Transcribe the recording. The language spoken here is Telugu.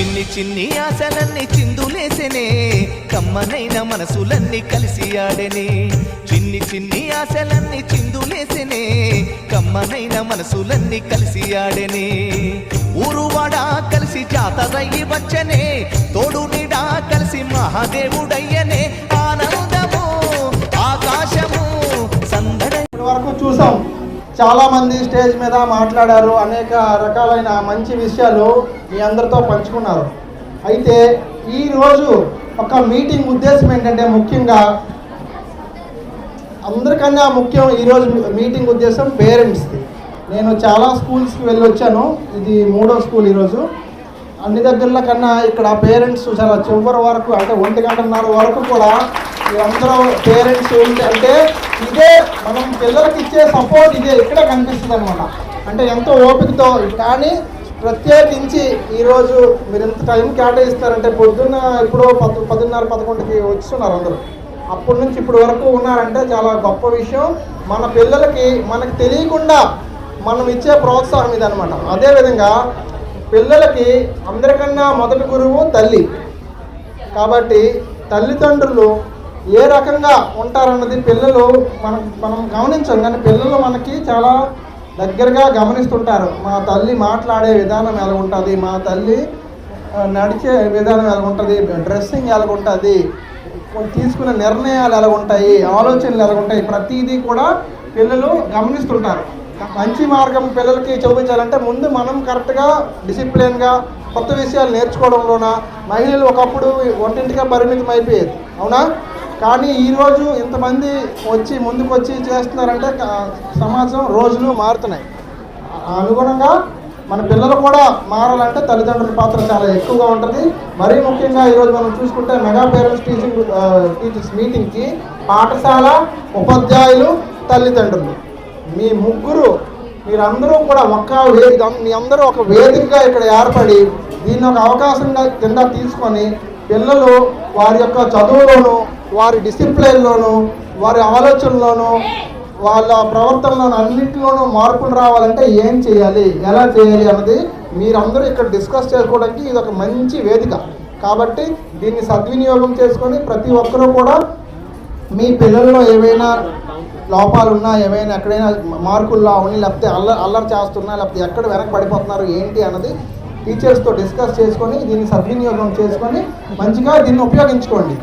చిన్ని చిన్ని ఆశలన్నీ చిందులేసెనే కమ్మనైన మనసులన్నీ కలిసి ఆడెనే చిన్ని చిన్ని ఆశలన్నీ చిందులేసెనే కమ్మనైన మనసులన్నీ కలిసి ఆడెనే ఊరువాడ కలిసి జాతరయ్యి వచ్చనే తోడు నీడా కలిసి మహాదేవుడయ్యనే ఆనందము ఆకాశము సందడ వరకు చూసాం. చాలా మంది స్టేజ్ మీద మాట్లాడారు, అనేక రకాలైన మంచి విషయాలు మీ అందరితో పంచుకున్నారు. అయితే ఈరోజు ఒక మీటింగ్ ఉద్దేశం ఏంటంటే ముఖ్యంగా అందరికన్నా ముఖ్యం ఈరోజు మీటింగ్ ఉద్దేశం పేరెంట్స్ది. నేను చాలా స్కూల్స్కి వెళ్ళి వచ్చాను, ఇది 3వ స్కూల్ ఈరోజు. అన్ని దగ్గరలో కన్నా ఇక్కడ పేరెంట్స్ చాలా చివరి వరకు అంటే 1:30 వరకు కూడా అందరూ పేరెంట్స్ అంటే ఇదే మనం పిల్లలకి ఇచ్చే సపోర్ట్ ఇదే ఇక్కడే కనిపిస్తుంది అనమాట. అంటే ఎంతో ఓపికతో. కానీ ప్రత్యేకించి ఈరోజు మీరు ఎంత టైం కేటాయిస్తారంటే పొద్దున్న ఇప్పుడు 10:30-11కి వస్తున్నారు అందరూ. అప్పటి నుంచి ఇప్పుడు వరకు ఉన్నారంటే చాలా గొప్ప విషయం. మన పిల్లలకి మనకు తెలియకుండా మనం ఇచ్చే ప్రోత్సాహం ఇది అనమాట. అదేవిధంగా పిల్లలకి అందరికన్నా మొదటి గురువు తల్లి. కాబట్టి తల్లిదండ్రులు ఏ రకంగా ఉంటారన్నది పిల్లలు మనం గమనించాం, కానీ పిల్లలు మనకి చాలా దగ్గరగా గమనిస్తుంటారు. మా తల్లి మాట్లాడే విధానం ఎలా ఉంటుంది, మా తల్లి నడిచే విధానం ఎలా ఉంటుంది, డ్రెస్సింగ్ ఎలా ఉంటుంది, తీసుకునే నిర్ణయాలు ఎలా ఉంటాయి, ఆలోచనలు ఎలా ఉంటాయి, ప్రతిదీ కూడా పిల్లలు గమనిస్తుంటారు. మంచి మార్గం పిల్లలకి చూపించాలంటే ముందు మనం కరెక్ట్గా డిసిప్లిన్గా కొత్త విషయాలు నేర్చుకోవడంలోన మహిళలు ఒకప్పుడు ఒంటింటిగా పరిమితం అయిపోయేది, అవునా? కానీ ఈరోజు ఇంతమంది ముందుకు వచ్చి చేస్తున్నారంటే సమాజం రోజులు మారుతున్నాయి. అనుగుణంగా మన పిల్లలు కూడా మారాలంటే తల్లిదండ్రుల పాత్ర చాలా ఎక్కువగా ఉంటుంది. మరీ ముఖ్యంగా ఈరోజు మనం చూసుకుంటే మెగా పేరెంట్స్ టీచర్స్ మీటింగ్కి పాఠశాల ఉపాధ్యాయులు తల్లిదండ్రులు మీరందరూ కూడా మీ అందరూ ఒక వేదికగా ఇక్కడ ఏర్పడి దీన్ని ఒక అవకాశంగా కింద తీసుకొని పిల్లలు వారి యొక్క చదువులోను, వారి డిసిప్లిన్లోను, వారి ఆలోచనలోను, వాళ్ళ ప్రవర్తనలోను అన్నింటిలోనూ మార్పులు రావాలంటే ఏం చేయాలి, ఎలా చేయాలి అన్నది మీరందరూ ఇక్కడ డిస్కస్ చేసుకోవడానికి ఇది ఒక మంచి వేదిక. కాబట్టి దీన్ని సద్వినియోగం చేసుకొని ప్రతి ఒక్కరూ కూడా మీ పిల్లల్లో ఏవైనా లోపాలున్నా, ఏమైనా ఎక్కడైనా మార్కుల్లో అవన్నీ, లేకపోతే అల్లరి చేస్తున్నా, లేకపోతే ఎక్కడ వెనక పడిపోతున్నారు ఏంటి అన్నది టీచర్స్తో డిస్కస్ చేసుకొని దీన్ని సద్వినియోగం చేసుకొని మంచిగా దీన్ని ఉపయోగించుకోండి.